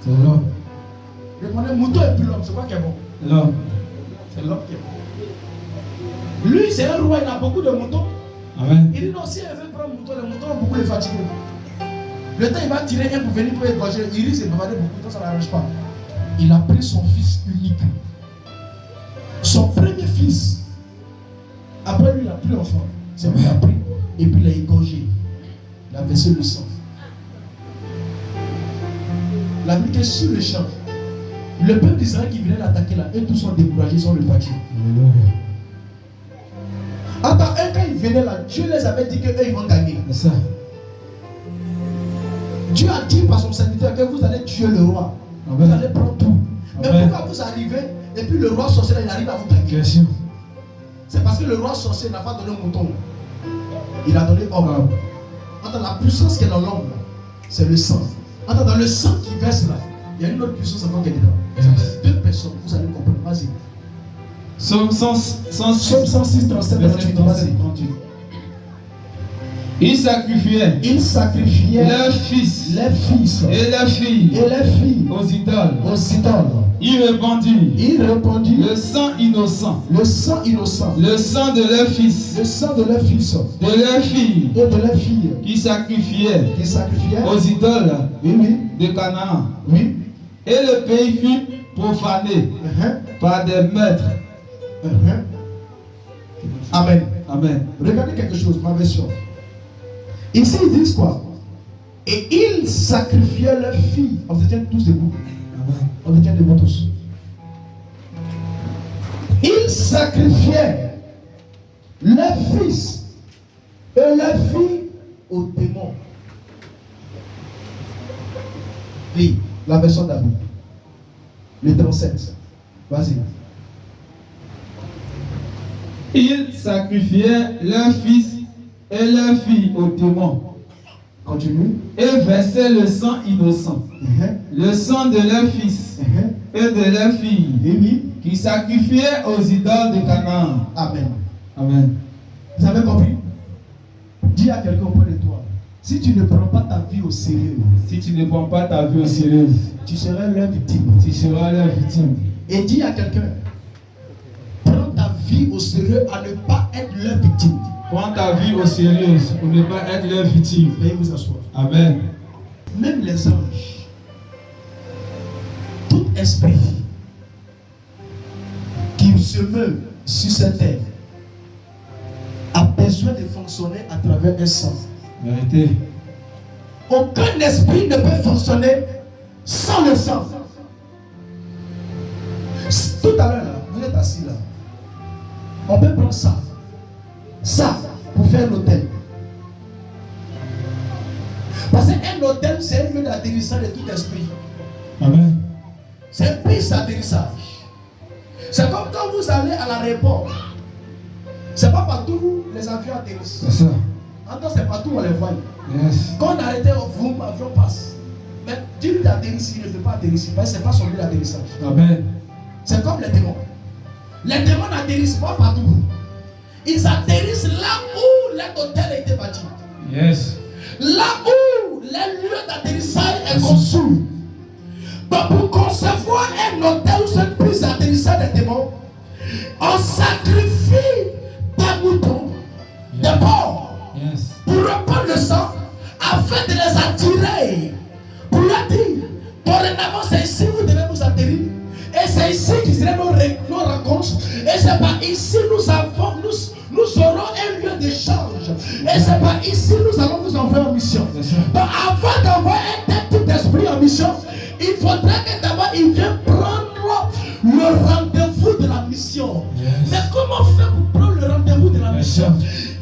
C'est l'homme. Répondez, mouton et puis l'homme, c'est quoi qui est bon? L'homme. C'est l'homme qui est bon. Lui, c'est un roi, il a beaucoup de moutons. Amen. Il dit non, si elle veut prendre le mouton, les moutons vont beaucoup les fatiguer. Le temps, il va tirer un pour venir pour égorger. Il risque de bavarder beaucoup, ça ne l'arrange pas. Il a pris son fils unique. Son premier fils. Après lui, il n'a plus d'enfant. C'est lui qui a pris. Et puis il a égorgé. Il a versé le sang. La Bible est sur le champ. Le peuple d'Israël qui venait l'attaquer là, eux tous sont découragés, sont repartis. Attends, eux quand ils venaient là, Dieu les avait dit qu'eux ils vont gagner. C'est ça. Dieu a dit par son serviteur que vous allez tuer le roi. Amen. Vous allez prendre tout. Mais Amen. pourquoi vous arrivez et puis le roi sorcier là, il arrive à vous gagner? Question. C'est parce que le roi sorcier n'a pas donné mouton. Il a donné homme. Attends, la puissance qui est dans l'homme là, c'est le sang. Attends, dans le sang qui verse là, il y a une autre puissance encore qui est dedans. Yes. Deux personnes, vous allez comprendre. Vas-y. Somme 106, 37, 38. Vas-y. 38. Ils sacrifiaient leurs fils les fils et leurs filles et les filles aux idoles. aux idoles. Ils répandirent Le sang innocent, le sang innocent, le sang de leurs fils, le sang de leurs fils de leurs filles, et de leurs filles qui sacrifiaient qui sacrifiaient aux idoles oui, de Canaan. oui. Et le pays fut profané par des maîtres. Amen. Amen. Regardez quelque chose, ma version. Ici, ils disent quoi? Et ils sacrifiaient leurs filles. On se tient tous debout. Amen. On se tient debout tous. Ils sacrifiaient leurs fils et leurs filles aux démons. Lis la version d'Abou. Le 37. Vas-y. Ils sacrifiaient leurs fils et leurs filles aux démons. Continue. Et versaient le sang innocent, le sang de leurs fils et de leurs filles, qui sacrifiaient aux idoles de Canaan. Amen. Amen. Vous avez compris? Dis à quelqu'un auprès de toi, si tu ne prends pas ta vie au sérieux, Si tu ne prends pas ta vie au sérieux, tu seras leur victime. tu seras leur victime. Et dis à quelqu'un, prends ta vie au sérieux à ne pas être leur victime. Prends ta vie au sérieux pour ne pas être leur victime. Veuillez vous asseoir. Amen. Même les anges, tout esprit qui se meut sur cette terre a besoin de fonctionner à travers un sang. Vérité. Aucun esprit ne peut fonctionner sans le sang. Tout à l'heure, là, vous êtes assis là. On peut prendre ça. Ça, pour faire l'hôtel. Parce qu'un hôtel, c'est un lieu d'atterrissage de tout esprit. Amen. C'est un piste d'atterrissage. C'est comme quand vous allez à l'aéroport. C'est pas partout où les avions atterrissent. C'est ça. Attends, c'est partout où on les voit. Yes. Quand on arrête au vroom, l'avion passe. Mais dis-lui d'atterrir ici, il ne peut pas atterrir ici. Parce que ce n'est pas son lieu d'atterrissage. Amen. C'est comme les démons. Les démons n'atterrissent pas partout. Ils atterrissent là où l'hôtel a été bâti. Yes. Là où le lieu d'atterrissage est conçu. Donc pour concevoir un hôtel ou une piste d'atterrissage des démons, on sacrifie des moutons, des porcs, Yes. pour reprendre le sang, afin de les attirer. Pour leur dire, dorénavant c'est ici où vous devez vous atterrir. Et c'est ici qui seraient nos rencontres. Et c'est pas ici nous aurons un lieu d'échange. Et c'est pas ici nous allons vous envoyer en mission. Donc avant d'envoyer un tel d'esprit en mission, il faudrait que d'abord il vienne prendre le rendez-vous de la mission. Yes. Mais comment faire pour prendre le rendez-vous de la mission?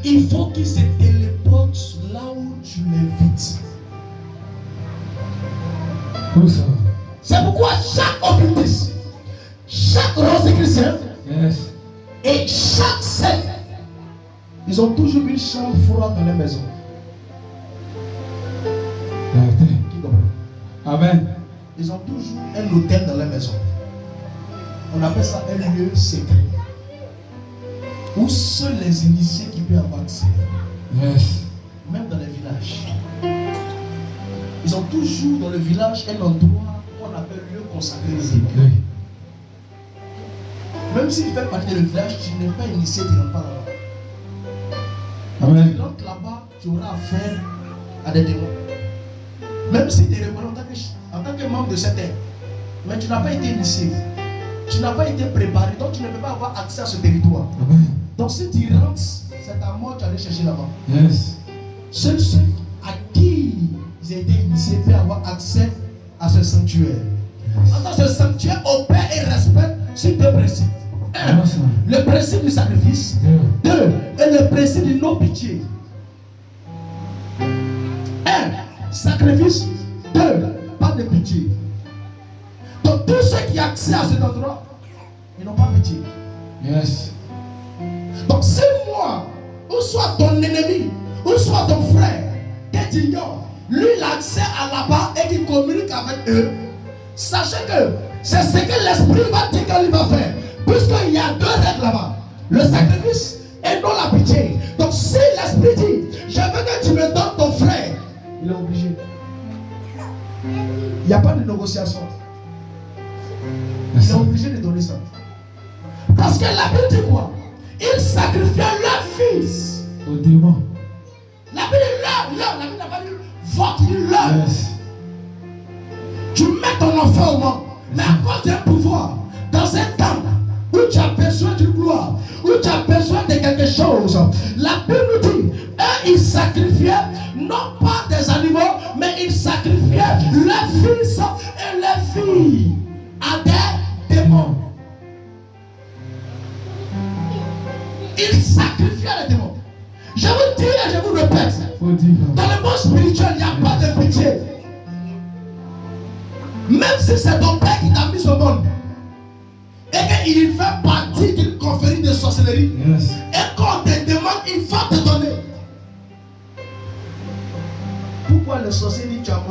Il faut qu'il se téléporte là où tu l'invites. Où ça? C'est pourquoi chaque occultiste, chaque rosicrucien Yes. et chaque secte, ils ont toujours une chambre froide dans la maison. Vérité. Qui comprend? Amen. Ils ont toujours un hôtel dans la maison. On appelle ça un lieu secret. Où seuls les initiés qui peuvent avoir accès. Yes. Même dans les villages. Ils ont toujours dans le village un endroit qu'on appelle lieu consacré de Dieu. Même si tu fais partie du village, tu n'es pas initié, tu n'es pas là-bas. Amen. Tu rentres là-bas, tu auras affaire à des démons. Même si tu es reconnu en tant que membre de cette terre, mais tu n'as pas été initié, tu n'as pas été préparé, donc tu ne peux pas avoir accès à ce territoire. Amen. Donc si tu rentres, c'est ta mort, tu vas aller chercher là-bas. Yes. Seuls ceux à qui ils ont été initiés peuvent avoir accès à ce sanctuaire. Dans ce sanctuaire, opère et respecte sur deux principes. Un, le principe du sacrifice. Deux, et le principe du non-pitié. Un, sacrifice. Deux, pas de pitié. Donc tous ceux qui ont accès à cet endroit, ils n'ont pas pitié. Yes. Donc si moi, ou soit ton ennemi, ou soit ton frère, que tu ignores, lui il a accès à là-bas et qui communique avec eux, sachez que c'est ce que l'esprit va dire qu'il va faire. Puisqu'il y a deux règles là-bas, le sacrifice et non la pitié. Donc si l'esprit dit, je veux que tu me donnes ton frère, il est obligé. Il n'y a pas de négociation. Il est obligé de donner ça. Parce que la Bible dit quoi? Ils sacrifiaient leur fils. Au démon. La Bible dit leur. La Bible n'a pas dit votre, il dit leur. Yes. Tu mets ton enfant au monde, mais à cause d'un pouvoir, dans un temps où tu as besoin d'une gloire, où tu as besoin de quelque chose, la Bible nous dit, eux ils sacrifiaient non pas des animaux, mais ils sacrifiaient leurs fils et leurs filles à des démons. Ils sacrifiaient les démons. Je vous dis et je vous répète, dans le monde spirituel, il n'y a pas de pitié. Même si c'est ton père qui t'a mis au monde et qu'il fait partie d'une confrérie de sorcellerie, Yes. et qu'on te demande, il va te donner. Pourquoi le sorcier dit tu as mangé?